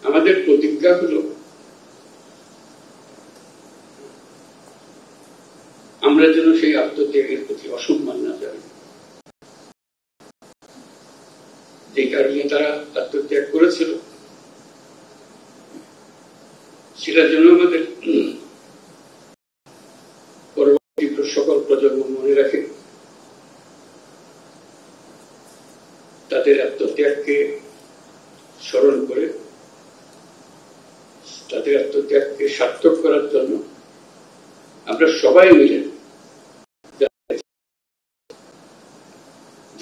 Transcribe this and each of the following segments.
আমাদের প্রতিজ্ঞা হলো আমরা যেন সেই আত্মত্যাগের প্রতি অসম্মান না জানি। যে কারণে তারা আত্মত্যাগ করেছিল সেটার জন্য আমাদের পরবর্তী সকল প্রজন্ম মনে রাখে, তাদের আত্মত্যাগকে স্মরণ করে তাদের আত্মত্যাগকে সার্থক করার জন্য আমরা সবাই মিলে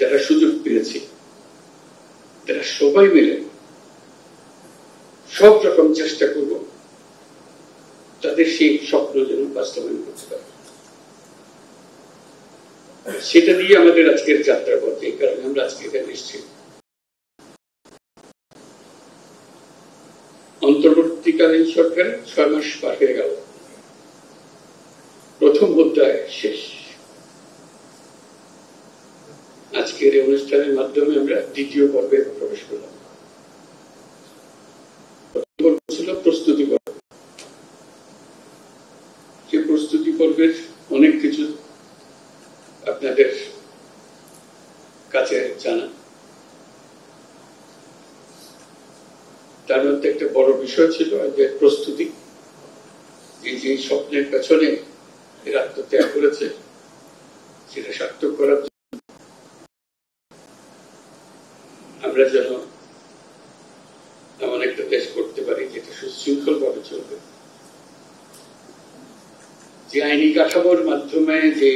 যারা সুযোগ পেয়েছি তারা সবাই মিলে সব রকম চেষ্টা করব তাদের সেই স্বপ্ন যেন বাস্তবায়ন করতে পারে। সেটা দিয়ে আমাদের আজকের যাত্রাপথ। এই কারণে আমরা আজকে এখানে এসেছি। অন্তর্বর্তীকালীন সরকার 6 মাস পার হয়ে গেল, প্রথম অধ্যায় শেষ। আজকের এই অনুষ্ঠানের মাধ্যমে আমরা দ্বিতীয় পর্বে প্রবেশ করলাম। প্রথম পর্ব ছিল প্রস্তুতি পর্ব। যে প্রস্তুতি পর্বের অনেক কিছু আপনাদের কাছে জানা। তার মধ্যে একটা বড় বিষয় ছিল যে প্রস্তুতি, যে স্বপ্নের পেছনে এরা আত্মত্যাগ করেছে সেটা সার্থক করার জন্য আমরা যেন এমন একটা দেশ করতে পারি যেটা সুশৃঙ্খল ভাবে চলবে, যে আইনি কাঠামোর মাধ্যমে, যে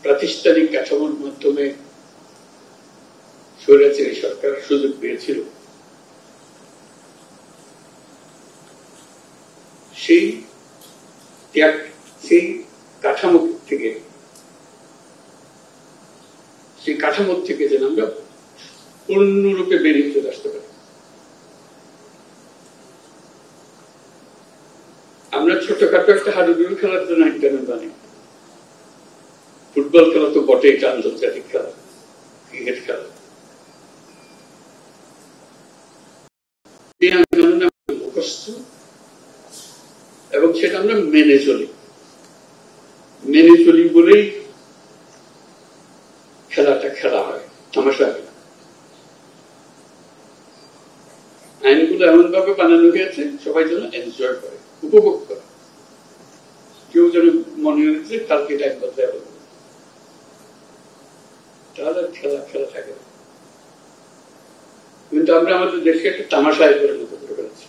প্রাতিষ্ঠানিক কাঠামোর মাধ্যমে স্বৈরাচারী সরকার সুযোগ পেয়েছিল সেই কাঠামো থেকে যেন আমরা পূর্ণরূপে বেরিয়ে চলে আসতে পারি। আমরা ছোটখাটো একটা হাডুডুডু খেলার জন্য ইন্টারনেট বানাই। ফুটবল খেলা তো বটে, এটা আন্তর্জাতিক খেলা, ক্রিকেট খেলা। মুখস্থ এবং সেটা আমরা মেনে চলি বলেই খেলাটা খেলা হয়, তামাশা হয়। আইনগুলো এমন ভাবে বানানো হয়েছে সবাই যেন এনজয় করে, উপভোগ করে। কেউ যেন মনে হয়েছে কালকে টাইম বদলায় হবে, তাহলে খেলা থাকে। কিন্তু আমরা আমাদের দেশকে একটা তামাশায় পরিণত করে ফেলেছি।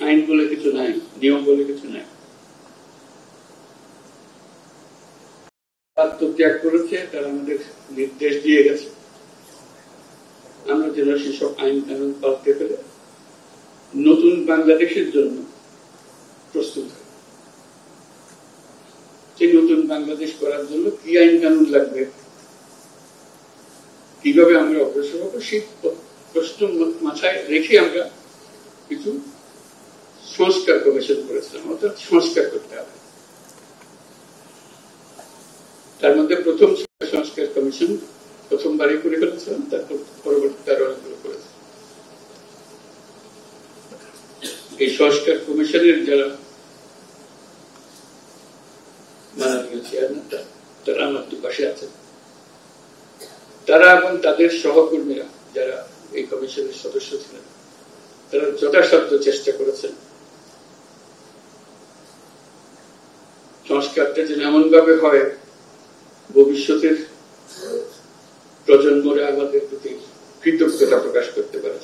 আইন বলে কিছু নাই, নিয়ম বলে কিছু নাই। আত্মত্যাগ করেছে, তারা আমাদের নির্দেশ দিয়ে গেছে। আমরা যেন সেসব আইন কানুন পালতে পেরে নতুন বাংলাদেশের জন্য প্রস্তুত হয়। সেই নতুন বাংলাদেশ করার জন্য কি আইন কানুন লাগবে, কিভাবে আমরা অগ্রসর হবো, সেই প্রশ্ন মাথায় রেখে আমরা কিছু সংস্কার কমিশন করেছিলাম। অর্থাৎ সংস্কার করতে হবে। তার মধ্যে প্রথম সংস্কার কমিশন প্রথমবারই করে ফেলেছিলাম, তারপর পরবর্তী আরো অনেকগুলো করেছে। এই সংস্কার কমিশনের যারা মাননীয় চেয়ারম্যান, তারা আমার দুপাশে আছেন। তারা এবং তাদের সহকর্মীরা যারা এই কমিশনের সদস্য ছিলেন, তারা যথাসাধ্য চেষ্টা করেছেন সংস্কারটা যেন এমন ভাবে হয় ভবিষ্যতের প্রজন্মরা আমাদের প্রতি কৃতজ্ঞতা প্রকাশ করতে পারে।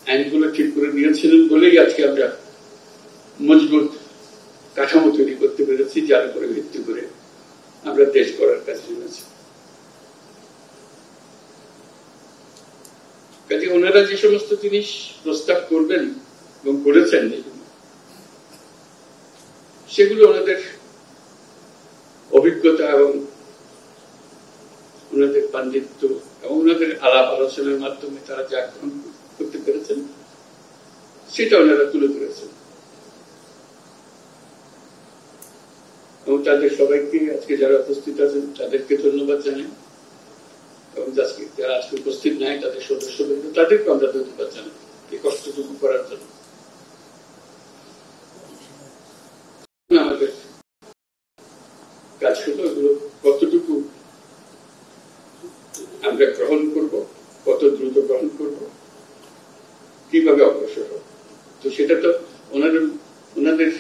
আইনগুলো ঠিক করে নিয়েছিলেন বলেই আজকে আমরা মজবুত কাঠামো তৈরি করতে পেরেছি, যার উপরে ভিত্তি করে আমরা দেশ গড়ার কাজে নেমেছি। কাজে ওনারা যে সমস্ত জিনিস প্রস্তাব করবেন এবং করেছেন সেগুলো ওনাদের অভিজ্ঞতা এবং ওনাদের পাণ্ডিত্য এবং ওনাদের আলাপ আলোচনার মাধ্যমে তারা যা গ্রহণ করতে পেরেছেন সেটা ওনারা তুলে ধরেছেন। এবং তাদের সবাইকে আজকে যারা উপস্থিত আছেন তাদেরকে ধন্যবাদ জানাই, এবং যারা আজকে উপস্থিত নাই তাদের সদস্যবৃন্দ, তাদেরকে আমরা ধন্যবাদ জানাই। হলো এগুলো কতটুকু আমরা গ্রহণ করব, কত দ্রুত গ্রহণ করব, কিভাবে অগ্রসর হব। তো সেটা তো ওনাদের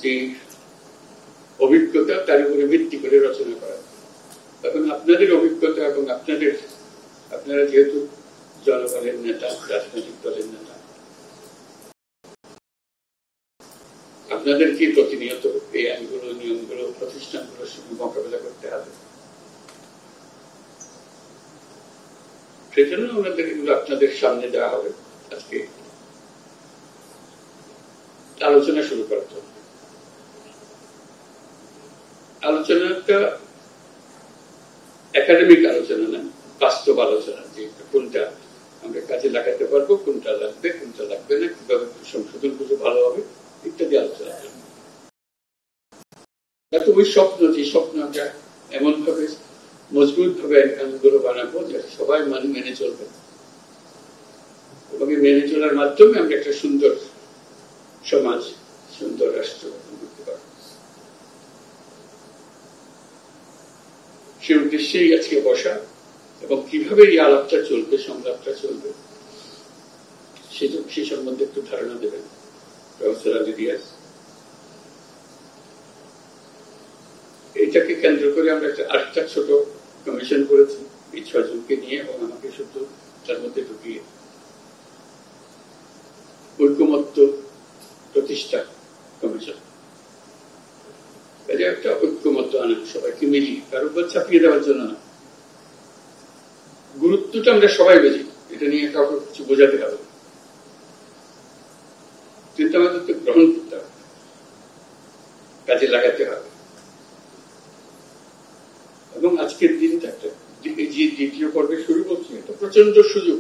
যে অভিজ্ঞতা তার উপরে ভিত্তি করে রচনা করা। এখন আপনাদের অভিজ্ঞতা এবং আপনারা যেহেতু জনগণের নেতা, রাজনৈতিক দলের নেতা, আপনাদেরকে প্রতিনিয়ত এই আইনগুলো, নিয়মগুলো, প্রতিষ্ঠানগুলোর সঙ্গে মোকাবেলা করতে হবে। সেজন্য ওনাদের এগুলো আপনাদের সামনে দেওয়া হবে। আজকে আলোচনা শুরু করার জন্য আলোচনাটা একাডেমিক আলোচনা না, বাস্তব আলোচনা, যে কোনটা আমরা কাজে লাগাতে পারবো, কোনটা লাগবে, কোনটা লাগবে না, কিভাবে সংশোধন করলে ভালো হবে ইত্যাদি আলোচনা। ওই স্বপ্ন, যে স্বপ্ন আমরা এমন ভাবে মজবুত ভাবে আইনগুলো বানাবো যে সবাই মেনে চলবে, এবং মেনে চলার মাধ্যমে আমরা একটা সুন্দর সমাজ, সুন্দর রাষ্ট্র গঠন করতে পারবো। সে উদ্দেশ্যেই আজকে বসা, এবং কিভাবে এই আলাপটা চলবে, সংলাপটা চলবে, সে সম্বন্ধে একটু ধারণা দেবেন প্রফেসর আলী রিয়াজ। এটাকে কেন্দ্র করে আমরা আরেকটা ছোট কমিশন করেছি এই 6 জনকে নিয়ে, এবং আমাকে শুধু তার মধ্যে ঢুকিয়ে ঐকমত্য প্রতিষ্ঠা কমিশন। একটা ঐক্যমত্য আনা, সবাইকে মিলিয়ে, কারো উপর চাপিয়ে দেওয়ার জন্য না। গুরুত্বটা আমরা সবাই বুঝি, এটা নিয়ে কাউকে কিছু বোঝাতে হবে, কিন্তু আমাদের তো গ্রহণ করতে হবে, কাজে লাগাতে হবে। এবং আজকের দিনটা একটা, যে দ্বিতীয় পর্বে শুরু করছি, একটা প্রচন্ড সুযোগ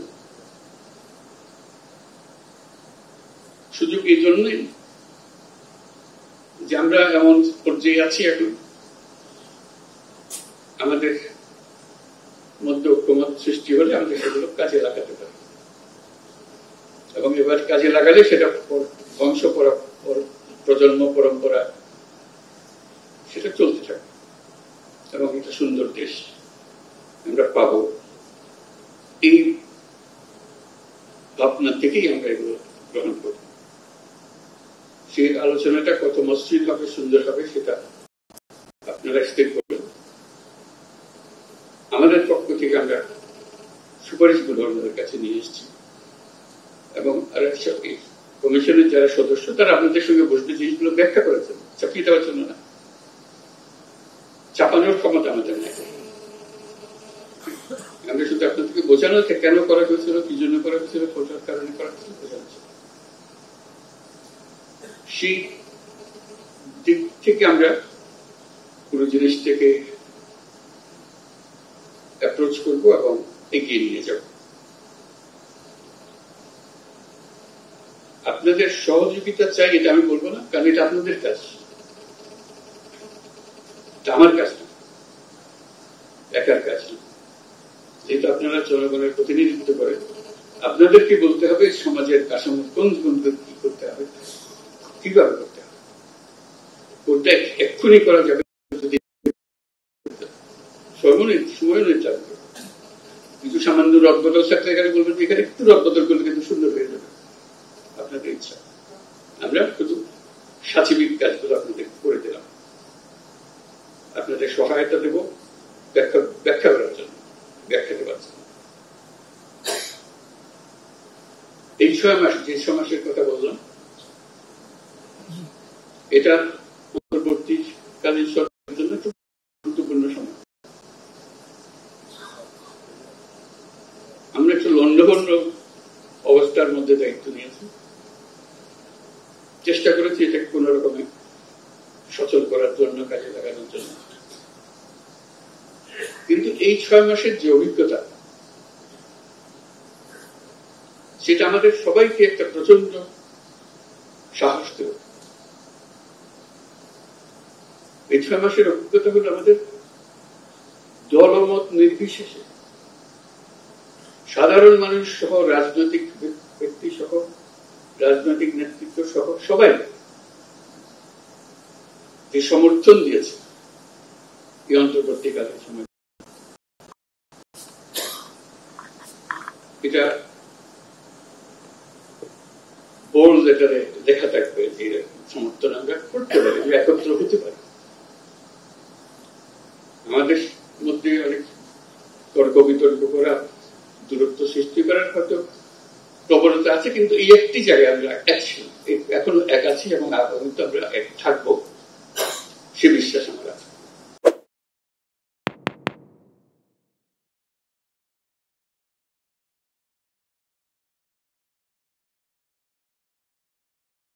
এই জন্যই যে আমরা এমন পর্যায়ে আছি এখন, আমাদের মধ্যে ঐক্যমত সৃষ্টি হলে আমরা সেগুলো কাজে লাগাতে পারি, এবং এবার কাজে লাগালে সেটা বংশ প্রজন্ম পরম্পরা সেটা চলতে থাকে, এবং একটা সুন্দর দেশ আমরা পাবো। এই ভাবনা থেকেই আমরা এগুলো গ্রহণ করি। সেই আলোচনাটা কত মসৃণ হবে, সুন্দর হবে, সেটা আপনারা স্থির করবেন। আমাদের পক্ষ থেকে আমরা সুপারিশগুলো আপনাদের কাছে নিয়ে এসেছি, এবং কমিশনের যারা সদস্য তারা আপনাদের সঙ্গে বসবে, জিনিসগুলো ব্যাখ্যা করেছেন, চাপিয়ে দেওয়ার জন্য না, চাপানোর ক্ষমতা আমাদের নেই। আমরা শুধু আপনাদেরকে বোঝানো কেন করা হয়েছিল, কি জন্য করা হয়েছিল, কোটার কারণে করা হয়েছিল বোঝানো। সেই দিক থেকে আমরা পুরো জিনিসটাকে অ্যাপ্রোচ করবো এবং এগিয়ে নিয়ে যাব। আপনাদের সহযোগিতা চাই, এটা আমি বলবো না, কারণ এটা আপনাদের কাজ, আমার কাজ না, একার কাজ না। যেহেতু আপনারা জনগণের প্রতিনিধিত্ব করেন, আপনাদেরকে বলতে হবে সমাজের কাঠামো কোন কি করতে হবে, কিভাবে করতে হবে। কোনটা এক্ষুনি করা যাবে, যদি সময় নিয়ে যাবে, কিছু সামান্য রদবদল থাকলে এখানে বলবেন এখানে একটু রদবদল করলে কিন্তু সুন্দর হয়ে যাবে, আপনাদের ইচ্ছা। আমরা শুধু সাচিবিক কাজগুলো আপনাদের করে দিলাম, আপনাদের সহায়তা দেব ব্যাখ্যা করার জন্য, ব্যাখ্যা দেওয়ার জন্য। এই 6 মাস, যে 6 মাসের কথা বললাম, এটা পরবর্তীকালীন সরকারের জন্য খুব গুরুত্বপূর্ণ সময়। আমরা একটু লন্ডভন্ড অবস্থার মধ্যে দায়িত্ব নিয়েছি, চেষ্টা করেছি এটাকে কোন রকমে সচল করার জন্য, কাজে লাগানোর জন্য। কিন্তু এই 6 মাসের যে অভিজ্ঞতা, সেটা আমাদের সবাইকে একটা প্রচন্ড সাহস দেবে। এই 6 মাসের অভিজ্ঞতা হলো আমাদের দলমত নির্বিশেষে, সাধারণ মানুষ সহ, রাজনৈতিক ব্যক্তি সহ, রাজনৈতিক নেতৃত্ব সহ সবাই যে সমর্থন দিয়েছে, এই অন্তর্বর্তীকালীন সময় এটা বোল্ড লেটারে লেখা থাকবে যে সমর্থন আমরা করতে পারি, আমরা একত্র হতে পারি। আমাদের মধ্যে অনেক তর্ক বিতর্ক করা, দূরত্ব সৃষ্টি করার হয়তো প্রবণতা আছে, কিন্তু এই একটি জায়গায় আমরা এখনো এক আছি এবং আগামীতে আমরা এক থাকবো।